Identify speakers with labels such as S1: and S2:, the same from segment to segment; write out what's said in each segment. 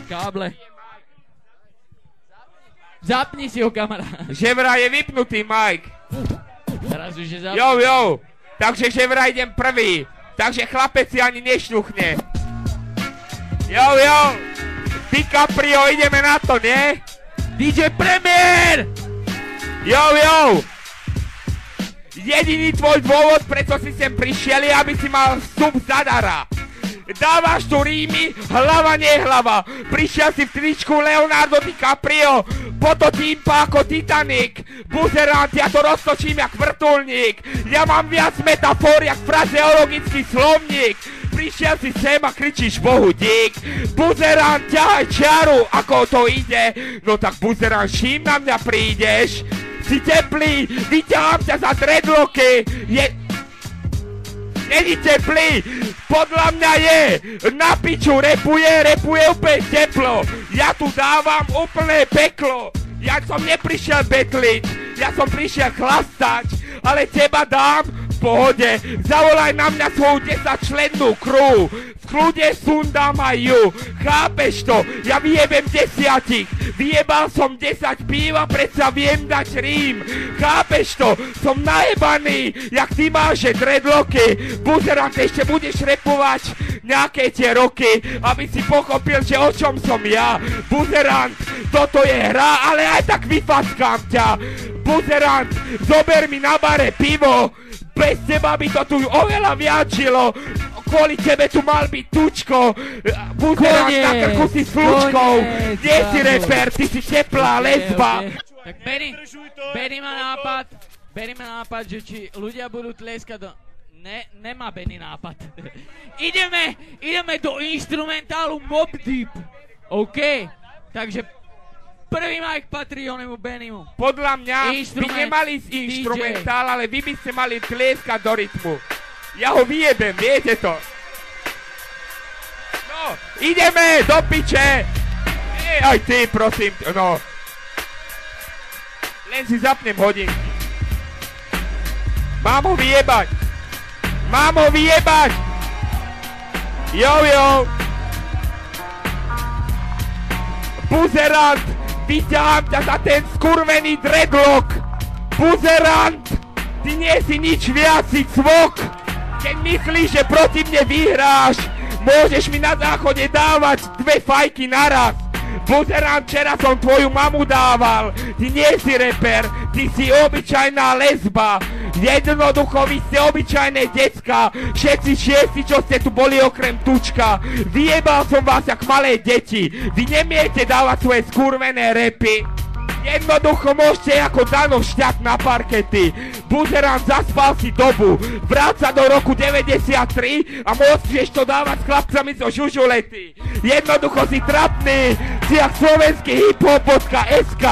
S1: káble. Zapni si ho, kamarát.
S2: Že vraj je vypnutý, Mike.
S1: Teraz už je zapnutý.
S2: Jo. Takže že vraj idem prvý. Takže chlapec si ani nešľuchne. Jo. DiCaprio, ideme na to, nie?
S1: DJ Premier!
S2: Jo. Jediný tvoj dôvod, prečo si sem prišiel, je, aby si mal vstup zadara. Dávaš tu rímy, hlava nehlava. Prišiel si v tričku Leonardo DiCaprio, pototímpa ako Titanic. Buzerant, ja to roztočím jak vrtuľník. Ja mám viac metafor jak frazeologický slovník. Prišiel si sem a kričíš Bohu dík. Buzerant, ťahaj čiaru, ako to ide. No tak buzerant, čím na mňa prídeš? Si teplý, vyťahám ťa za dreadlocky. Není teplý, podľa mňa je, na piču repuje úplne teplo. Ja tu dávam úplné peklo. Ja som neprišiel betliť, ja som prišiel chlastať, ale teba dám v pohode. Zavolaj na mňa svoju 10-člennú crew. V kľude sundám aj ju, chápeš to? Ja vyjebem 10, vyjebal som 10 píva, predsa viem dať rím. Chápeš to? Som najebaný, jak ty máš dreadlocky. Buzerant, ešte budeš repovať nejaké tie roky, aby si pochopil, že o čom som ja. Buzerant, toto je hra, ale aj tak vyfackám ťa. Buzerant, zober mi na bare pivo. Bez teba by to tu oveľa viačilo. Kvôli tebe tu mal byť Tučko. Buzerant, na krku si s Flučkou. Nie si reper, ty si teplá lesba.
S1: Tak Benny má nápad, že či ľudia budú tlieskať do... Nemá Benny nápad. Ideme do instrumentálu Mobb Deep. OK? Takže prvý mic patrí onemu Bennymu.
S2: Podľa mňa by nemali instrumentál, ale vy by ste mali tlieskať do rytmu. Ja ho vyjebem, viete to? No, ideme do piče. Aj ty, prosím, no. Len si zapnem hodinky. Mám ho vyjebať. Jo. Buzerant, vyťahám ťa za ten skurvený dreadlock. Buzerant, ty nie si nič viac, si cvok. Keď myslíš, že proti mne vyhráš, môžeš mi na záchode dávať 2 fajky naraz. Buzerant, včera som tvoju mamu dával. Ty nie si reper, ty si obyčajná lesba. Jednoducho, vy ste obyčajné decka. Všetci 6, čo ste tu boli okrem Tučka. Vyjebal som vás jak malé deti. Vy nemiete dávať svoje skurvené repy. Jednoducho môžete ako Dano šťať na parkety. Buzerant, zaspal si dobu. Vráť sa do roku 93 a môžeš to dávať s chlapcami zo žužulety. Jednoducho si trapný, si jak slovenský hiphop.sk.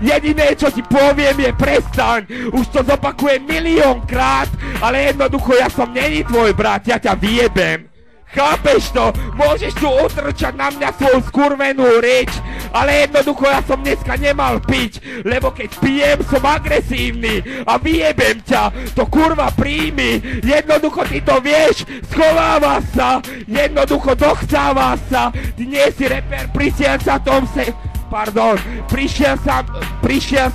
S2: Jediné, čo ti poviem, je prestaň. Už to zopakujem miliónkrát, ale jednoducho ja som není tvoj brat, ja ťa vyjebem. Chápeš to? Môžeš tu utrčať na mňa svoju skurvenú reč, ale jednoducho ja som dneska nemal piť, lebo keď pijem, som agresívny a vyjebem ťa, to kurva príjmi, jednoducho ty to vieš, schováva sa, jednoducho dochcáva sa, ty nie si reper, prišiel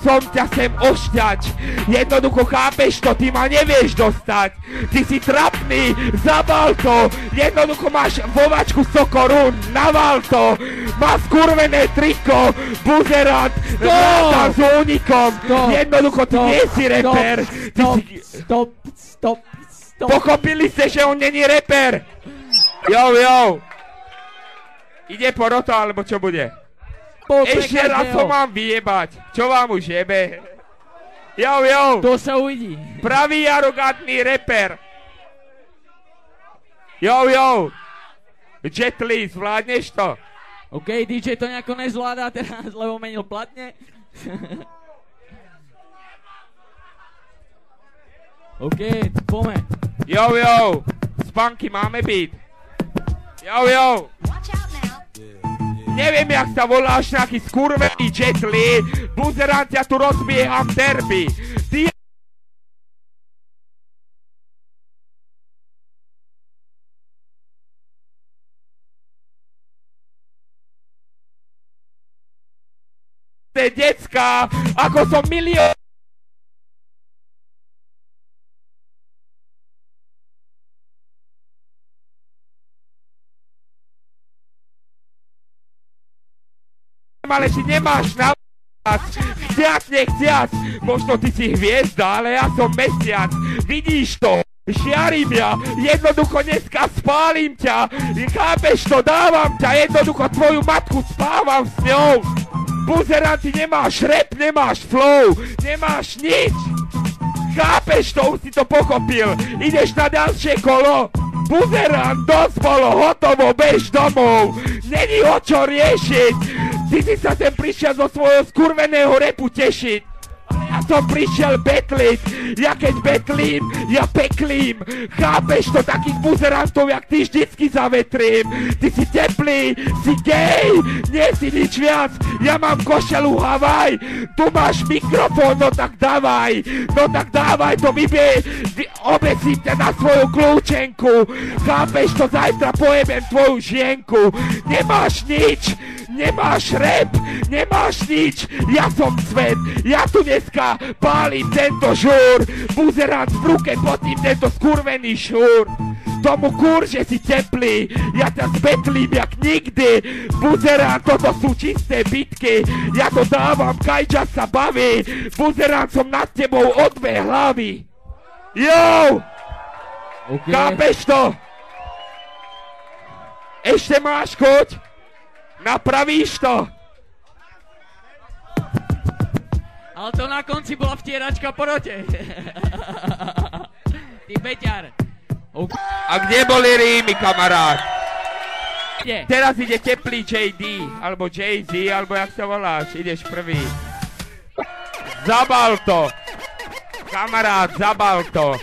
S2: som ťa sem ošťať. Jednoducho chápeš to, ty ma nevieš dostať. Ty si trapný, zabal to. Jednoducho máš vovačku 100 korún, naval to. Má skurvené triko, buzerant, ráta s únikom. Jednoducho ty nie si reper. Stop. Pochopili ste, že on není reper? Jo. Ide po roto, alebo čo bude? Ešte raz ho mám vyjebať. Čo vám už jebe? Jo.
S1: To sa uvidí.
S2: Pravý arogantný reper. Jo. Jet Li, zvládneš to?
S1: OK, DJ to nejako nezvládá teraz, lebo menil platne. OK, poďme.
S2: Jo. Spunky, máme byť. Jo. Neviem, jak sa voláš, nejaký skurvený Jet Li. Buzerant, ja tu rozbieham derby. Ty decka, ako som milión. Ale si nemáš na chciac, nechciac, možno ty si hviezda, ale ja som mesiac, vidíš to, žiarím ja, jednoducho dneska spálim ťa, chápeš to, dávam ťa, jednoducho tvoju matku spávam s ňou. Buzerant, ty nemáš rap, nemáš flow, nemáš nič, chápeš to, už si to pochopil, ideš na ďalšie kolo. Buzerant, dosť bolo, hotovo, bež domov, není o čo riešiť. Ty si sa sem prišiel zo svojho skurveného repu tešiť. Ale ja som prišiel betliť. Ja keď betlím, ja peklím. Chápeš to, takých buzerantov, jak ty vždycky zavetrím. Ty si teplý, si gej, nie si nič viac. Ja mám košelu Havaj. Tu máš mikrofón, no tak dávaj. No tak dávaj, to obesím ťa na svoju kľúčenku. Chápeš to, zajtra pojebem tvoju žienku. Nemáš nič. Nemáš rap, nemáš nič, ja som svet, ja tu dneska pálim tento žúr, buzerant v ruke potím tento skurvený šúr. Tomu kur, že si teplý, ja ťa zbetlím jak nikdy, buzerant, toto sú čisté bitky, ja to dávam, Kajdža sa baví, buzerant, som nad tebou o 2 hlavy. Jo! Okay. Chápeš to? Ešte máš chuť? Napravíš to?
S1: Ale to na konci bola vtieračka po rote. Ty beťar.
S2: Okay. A kde boli rímy, kamarát? Teraz ide teplý JD, alebo Jay-Z, alebo jak sa voláš, ideš prvý. Zabal to. Kamarát, zabal to.